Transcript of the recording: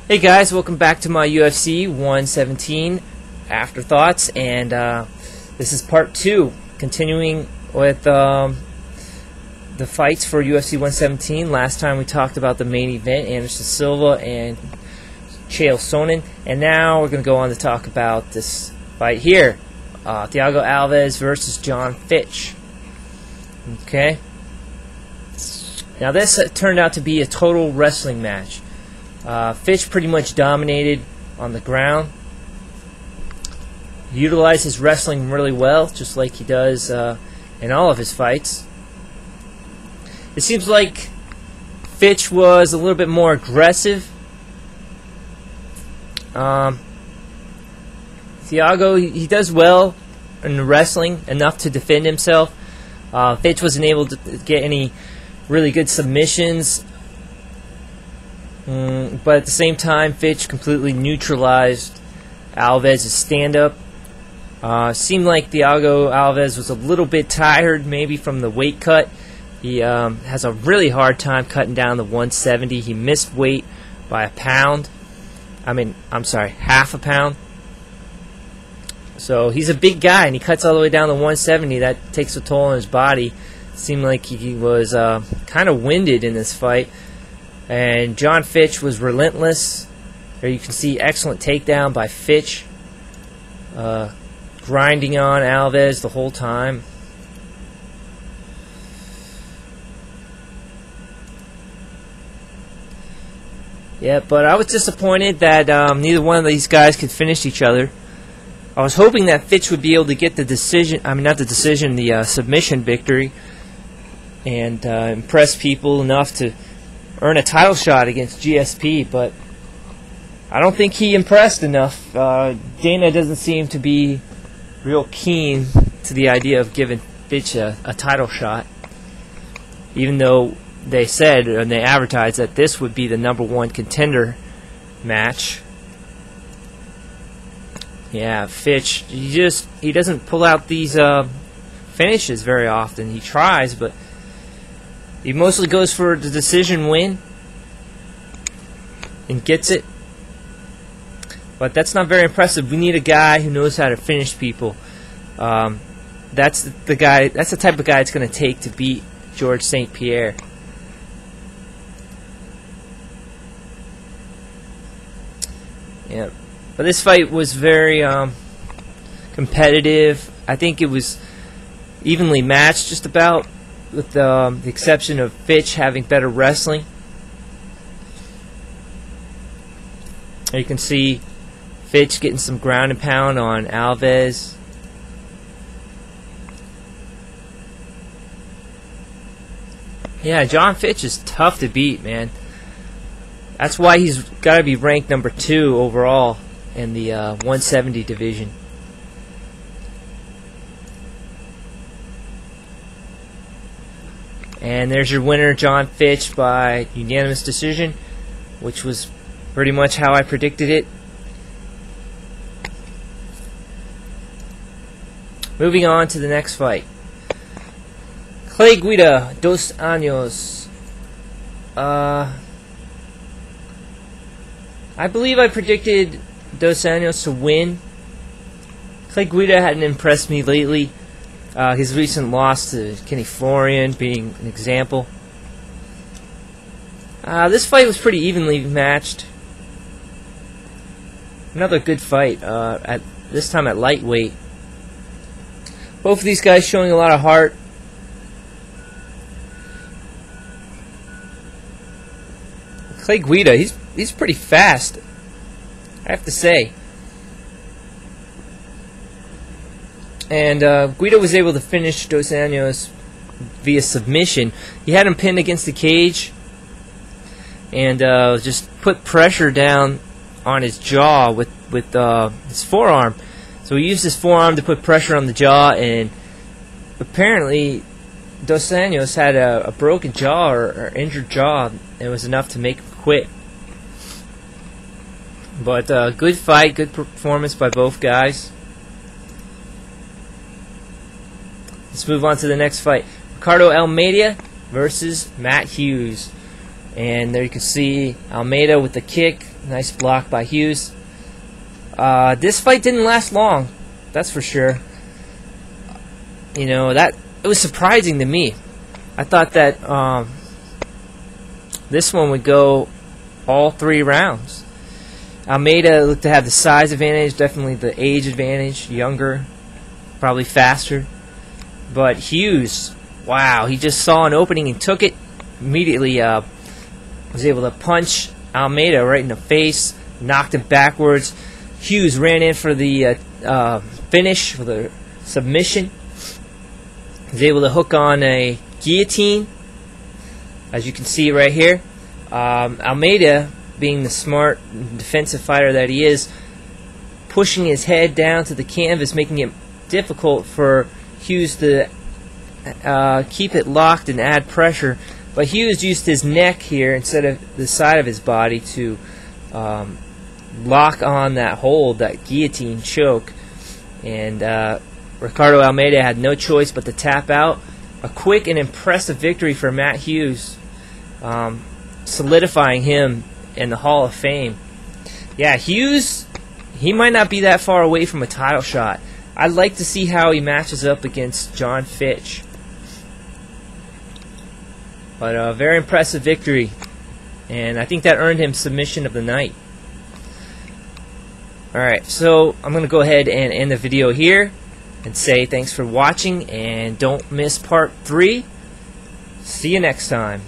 Hey guys, welcome back to my UFC 117 afterthoughts, and this is part 2, continuing with the fights for UFC 117. Last time we talked about the main event, Anderson Silva and Chael Sonnen, and now we're going to go on to talk about this fight here, Thiago Alves versus John Fitch. Okay, now this turned out to be a total wrestling match. Fitch pretty much dominated on the ground. He utilized his wrestling really well, just like he does in all of his fights. It seems like Fitch was a little bit more aggressive. Thiago, he does well in the wrestling, enough to defend himself. Fitch wasn't able to get any really good submissions. But at the same time, Fitch completely neutralized Alves' stand-up. Seemed like Thiago Alves was a little bit tired, maybe from the weight cut. He has a really hard time cutting down the 170. He missed weight by a pound. I'm sorry, half a pound. So he's a big guy, and he cuts all the way down to 170. That takes a toll on his body. Seemed like he was kind of winded in this fight. And John Fitch was relentless. There you can see excellent takedown by Fitch. Grinding on Alves the whole time. Yeah, but I was disappointed that neither one of these guys could finish each other. I was hoping that Fitch would be able to get the decision, the submission victory, and impress people enough to earn a title shot against GSP, but I don't think he impressed enough. Dana doesn't seem to be real keen to the idea of giving Fitch a title shot, even though they said and they advertised that this would be the #1 contender match. Yeah, Fitch, he doesn't pull out these finishes very often. He tries, but he mostly goes for the decision win and gets it. But that's not very impressive. We need a guy who knows how to finish people. That's the guy. That's the type of guy it's going to take to beat George St. Pierre. Yeah, but this fight was very competitive. I think it was evenly matched, just about, with the exception of Fitch having better wrestling. You can see Fitch getting some ground and pound on Alves. Yeah, John Fitch is tough to beat, man. That's why he's got to be ranked #2 overall in the 170 division. And there's your winner, John Fitch, by unanimous decision, which was pretty much how I predicted it. Moving on to the next fight. Clay Guida, 2 años. I believe I predicted 2 años to win. Clay Guida hadn't impressed me lately. His recent loss to Kenny Florian being an example. This fight was pretty evenly matched. Another good fight, at this time at lightweight. Both of these guys showing a lot of heart. Clay Guida, he's pretty fast, I have to say. And Guida was able to finish 2 años via submission. He had him pinned against the cage and just put pressure down on his jaw with his forearm. So he used his forearm to put pressure on the jaw, and apparently 2 años had a broken jaw or injured jaw. It was enough to make him quit. But good fight, good performance by both guys. Let's move on to the next fight. Ricardo Almeida versus Matt Hughes. And there you can see Almeida with the kick. Nice block by Hughes. This fight didn't last long, that's for sure. You know, that it was surprising to me. I thought that this one would go all 3 rounds. Almeida looked to have the size advantage, definitely the age advantage, younger, probably faster. But Hughes, wow, he just saw an opening and took it immediately. Was able to punch Almeida right in the face, knocked him backwards. Hughes ran in for the finish, for the submission. Was able to hook on a guillotine, as you can see right here. Almeida, being the smart defensive fighter that he is, pushing his head down to the canvas, making it difficult for Hughes to keep it locked and add pressure. But Hughes used his neck here instead of the side of his body to lock on that hold, that guillotine choke. And Ricardo Almeida had no choice but to tap out. A quick and impressive victory for Matt Hughes, solidifying him in the Hall of Fame. Yeah, Hughes, he might not be that far away from a title shot. I'd like to see how he matches up against John Fitch. But a very impressive victory, and I think that earned him submission of the night. Alright, so I'm going to go ahead and end the video here and say thanks for watching, and don't miss part 3. See you next time.